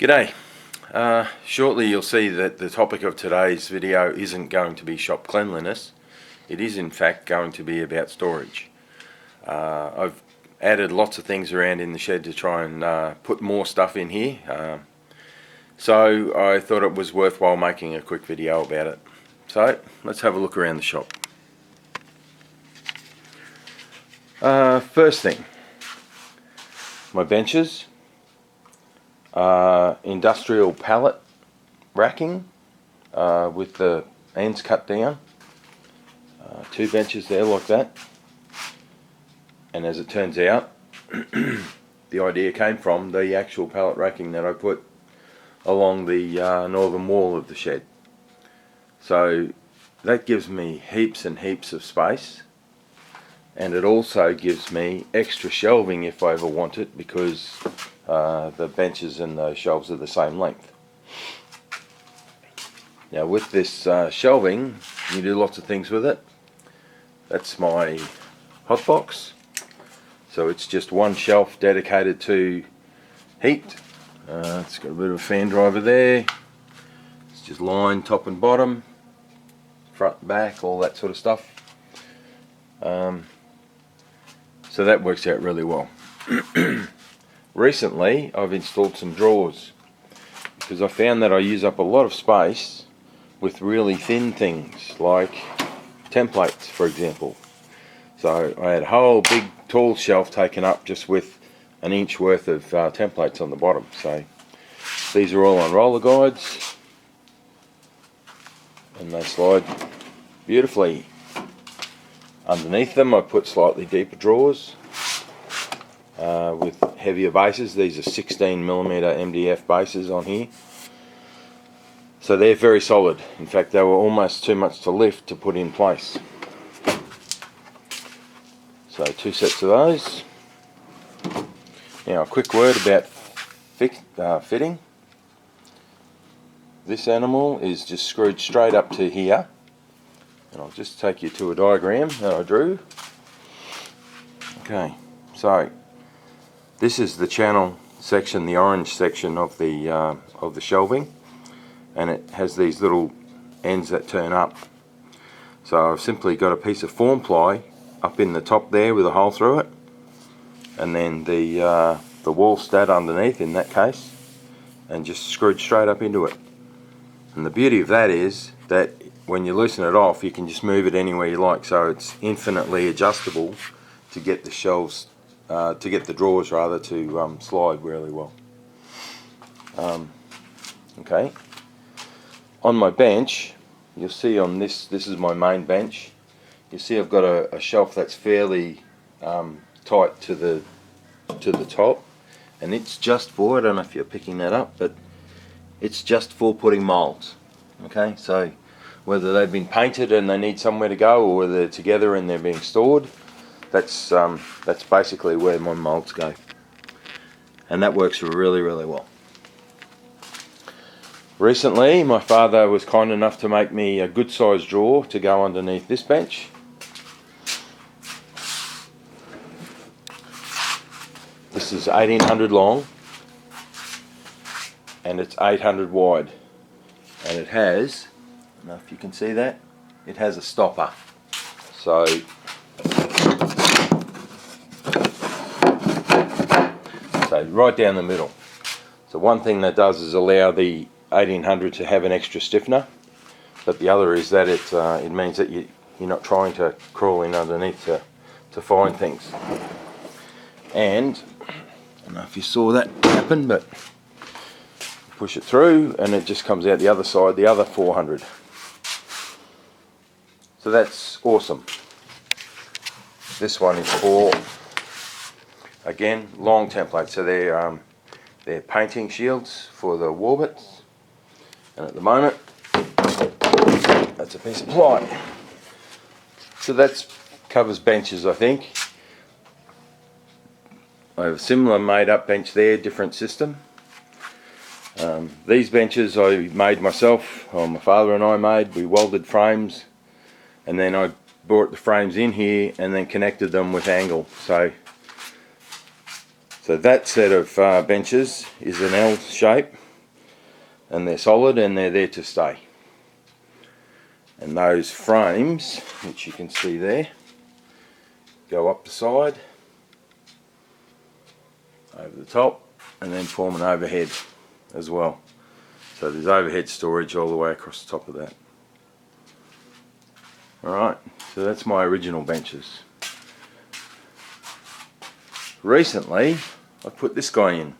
G'day. Shortly you'll see that the topic of today's video isn't going to be shop cleanliness. It is in fact going to be about storage. I've added lots of things around in the shed to try and put more stuff in here. So I thought it was worthwhile making a quick video about it. So let's have a look around the shop. First thing, my benches. Industrial pallet racking with the ends cut down. Two benches there like that. And as it turns out, the idea came from the actual pallet racking that I put along the northern wall of the shed. So that gives me heaps and heaps of space, and it also gives me extra shelving if I ever want it, because the benches and the shelves are the same length. Now with this shelving, you do lots of things with it. That's my hot box. So it's just one shelf dedicated to heat. It's got a bit of a fan driver there. It's just lined top and bottom, front, back, all that sort of stuff. So that works out really well. Recently I've installed some drawers because I found that I use up a lot of space with really thin things like templates, for example. So I had a whole big tall shelf taken up just with an inch worth of templates on the bottom. So these are all on roller guides and they slide beautifully. Underneath them I put slightly deeper drawers with heavier bases. These are 16mm MDF bases on here. So they're very solid. In fact, they were almost too much to lift to put in place. So two sets of those. Now a quick word about fitting. This animal is just screwed straight up to here. And I'll just take you to a diagram that I drew. Okay, so this is the channel section, the orange section of the shelving, and it has these little ends that turn up. So I've simply got a piece of form ply up in the top there with a hole through it, and then the wall stud underneath in that case, and just screwed straight up into it. And the beauty of that is that when you loosen it off, you can just move it anywhere you like, so it's infinitely adjustable to get the shelves, to get the drawers rather, to slide really well. Okay, on my bench, you'll see on this is my main bench. You see I've got a shelf that's fairly tight to the top, and it's just for, I don't know if you're picking that up, but it's just for putting molds. Okay, so whether they've been painted and they need somewhere to go, or whether they're together and they're being stored, that's basically where my molds go, and that works really well. Recently my father was kind enough to make me a good sized drawer to go underneath this bench. This is 1800 long and it's 800 wide, and it has, I don't know if you can see that, it has a stopper. So right down the middle. So one thing that does is allow the 1800 to have an extra stiffener, but the other is that it means that you're not trying to crawl in underneath to find things. And I don't know if you saw that happen, but push it through and it just comes out the other side, the other 400. So that's awesome. This one is for, again, long templates. So they're painting shields for the warbits, and at the moment that's a piece of ply. So that covers benches, I think. I have a similar made up bench there, different system. These benches I made myself, or my father and I made. We welded frames, and then I brought the frames in here and then connected them with angle. So that set of benches is an L shape, and they're solid and they're there to stay. And those frames, which you can see there, go up the side, over the top, and then form an overhead as well. So there's overhead storage all the way across the top of that. Alright, so that's my original benches. Recently, I put this guy in.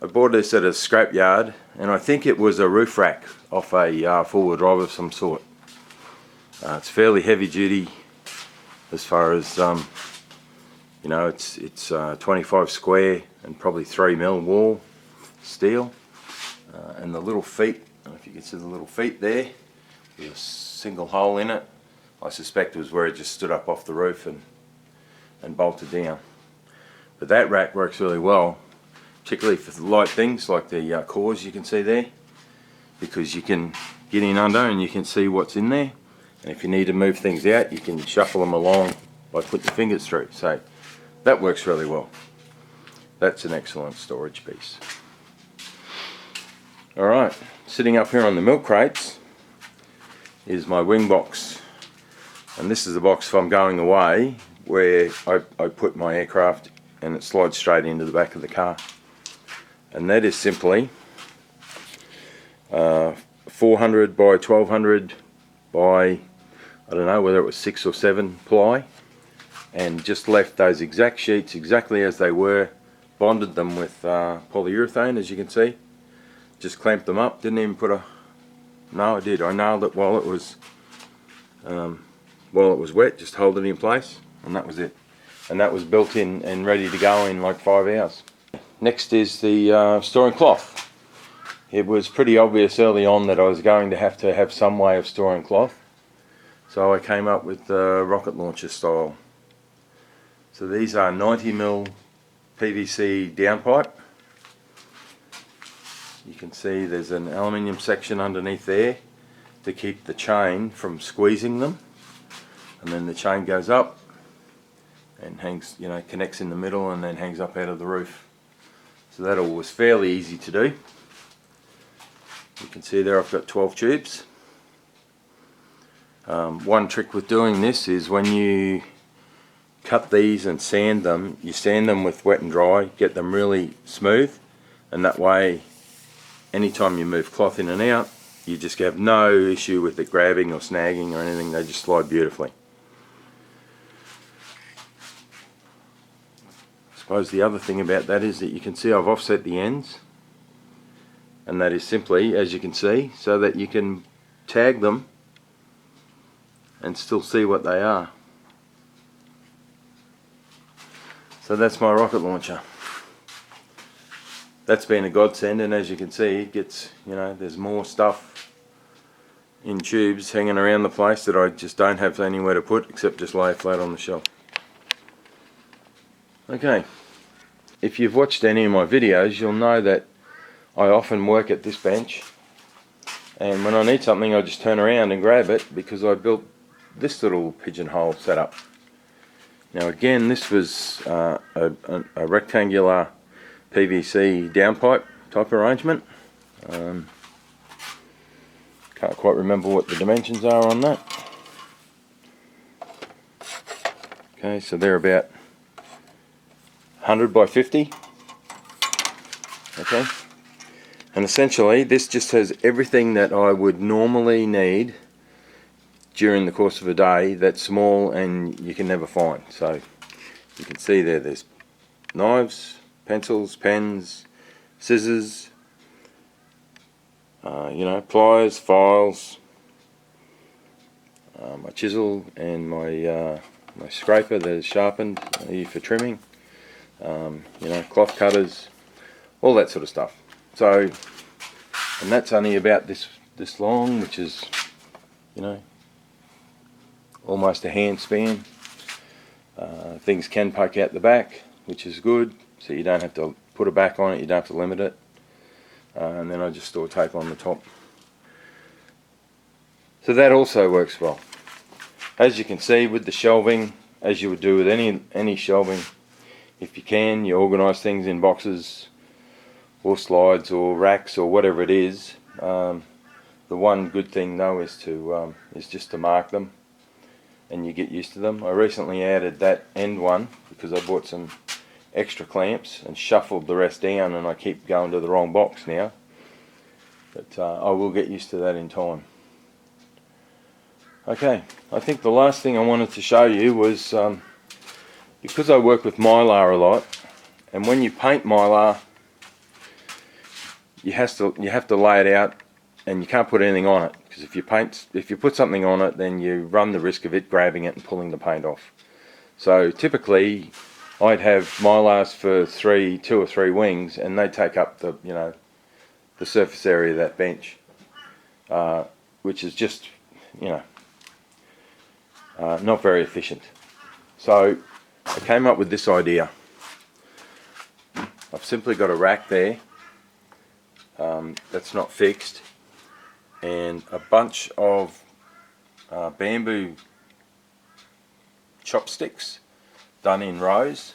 I bought this at a scrapyard, and I think it was a roof rack off a four-wheel drive of some sort. It's fairly heavy duty as far as, you know, it's 25 square and probably 3mm wall steel. And the little feet, I don't know if you can see the little feet there, with a single hole in it. I suspect it was where it just stood up off the roof and bolted down. But that rack works really well, particularly for the light things like the cores you can see there, because you can get in under and you can see what's in there, and if you need to move things out you can shuffle them along by putting your fingers through. So that works really well. That's an excellent storage piece. Alright, sitting up here on the milk crates is my wing box, and this is the box if I'm going away, where I put my aircraft and it slides straight into the back of the car. And that is simply 400 by 1200 by, I don't know whether it was 6 or 7 ply, and just left those exact sheets exactly as they were, bonded them with polyurethane, as you can see, just clamped them up, didn't even put a, no I did, I nailed it while it was wet, just hold it in place, and that was it. And that was built in and ready to go in like 5 hours. Next is the storing cloth. It was pretty obvious early on that I was going to have some way of storing cloth, so I came up with the rocket launcher style. So these are 90mm PVC downpipe. You can see there's an aluminium section underneath there to keep the chain from squeezing them, and then the chain goes up and hangs, you know, connects in the middle and then hangs up out of the roof. So that all was fairly easy to do. You can see there I've got 12 tubes. One trick with doing this is when you cut these and sand them, you sand them with wet and dry, get them really smooth, and that way anytime you move cloth in and out you just have no issue with it grabbing or snagging or anything, they just slide beautifully. I suppose the other thing about that is that you can see I've offset the ends, and that is simply, as you can see, so that you can tag them and still see what they are. So that's my rocket launcher. That's been a godsend, and as you can see it gets, you know, there's more stuff in tubes hanging around the place that I just don't have anywhere to put except just lay it flat on the shelf. Okay, if you've watched any of my videos you'll know that I often work at this bench, and when I need something I just turn around and grab it, because I built this little pigeonhole setup. Now again, this was a rectangular PVC downpipe type arrangement. Can't quite remember what the dimensions are on that. Okay, so they're about 100 by 50. Okay, and essentially this just has everything that I would normally need during the course of a day that's small and you can never find. So you can see there's knives, pencils, pens, scissors, you know, pliers, files, my chisel and my scraper that is sharpened for trimming, you know, cloth cutters, all that sort of stuff. So, and that's only about this long, which is, you know, almost a hand span. Things can poke out the back, which is good, so you don't have to put a back on it, you don't have to limit it. And then I just store tape on the top. So that also works well. As you can see with the shelving, as you would do with any shelving, if you can, you organise things in boxes or slides or racks or whatever it is. The one good thing though is just to mark them, and you get used to them. I recently added that end one because I bought some extra clamps and shuffled the rest down, and I keep going to the wrong box now, but I will get used to that in time. Okay, I think the last thing I wanted to show you was because I work with Mylar a lot, and when you paint Mylar you have to lay it out, and you can't put anything on it, because if you put something on it, then you run the risk of it grabbing it and pulling the paint off. So typically I'd have Mylars for 2 or 3 wings, and they take up the the surface area of that bench, which is just not very efficient. So I came up with this idea. I've simply got a rack there that's not fixed, and a bunch of bamboo chopsticks done in rows,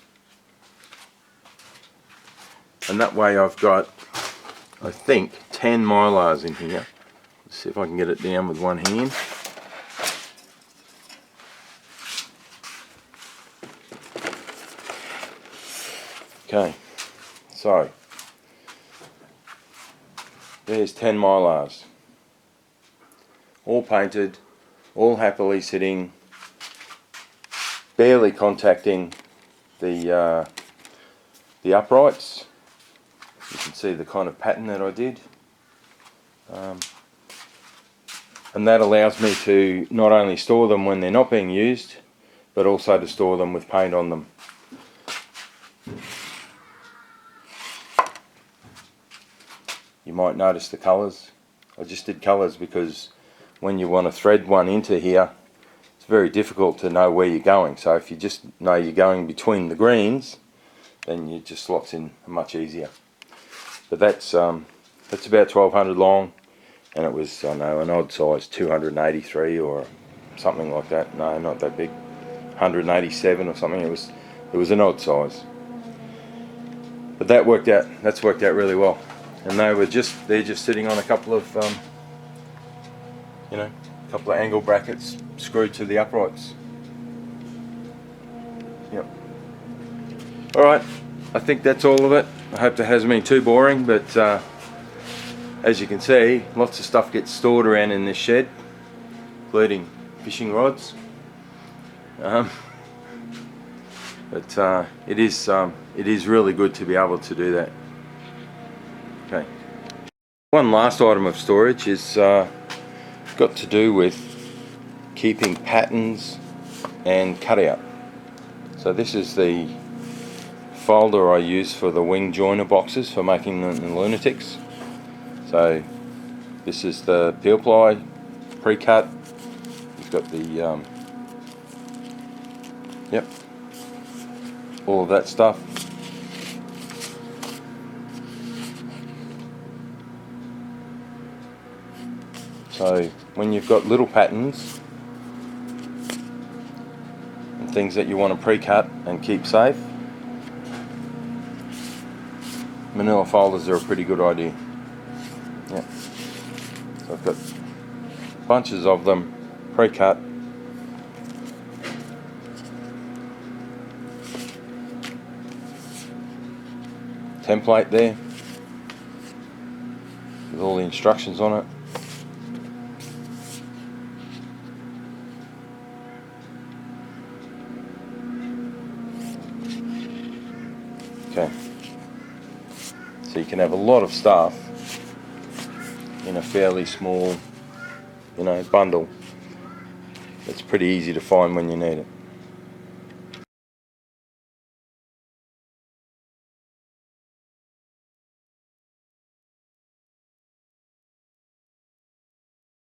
and that way I've got, I think, 10 Mylars in here. Let's see if I can get it down with one hand. Okay, so there's 10 Mylars, all painted, all happily sitting, barely contacting the uprights. You can see the kind of pattern that I did, and that allows me to not only store them when they're not being used, but also to store them with paint on them. You might notice the colours. I just did colours because when you want to thread one into here, it's very difficult to know where you're going. So if you just know you're going between the greens, then it just slots in much easier. But that's about 1200 long, and it was, I know, an odd size, 283 or something like that. No, not that big, 187 or something. It was an odd size, but that's worked out really well. And they're just sitting on a couple of couple of angle brackets screwed to the uprights. Yep. Alright, I think that's all of it. I hope that hasn't been too boring, but as you can see, lots of stuff gets stored around in this shed, including fishing rods. But it is really good to be able to do that. Okay. One last item of storage is got to do with keeping patterns and cutout. So this is the folder I use for the wing joiner boxes for making the lunatics. So this is the peel ply pre-cut. You've got the all of that stuff. So when you've got little patterns and things that you want to pre-cut and keep safe, manila folders are a pretty good idea. Yeah. So I've got bunches of them pre-cut. Template there with all the instructions on it. Okay, so you can have a lot of stuff in a fairly small, bundle. It's pretty easy to find when you need it.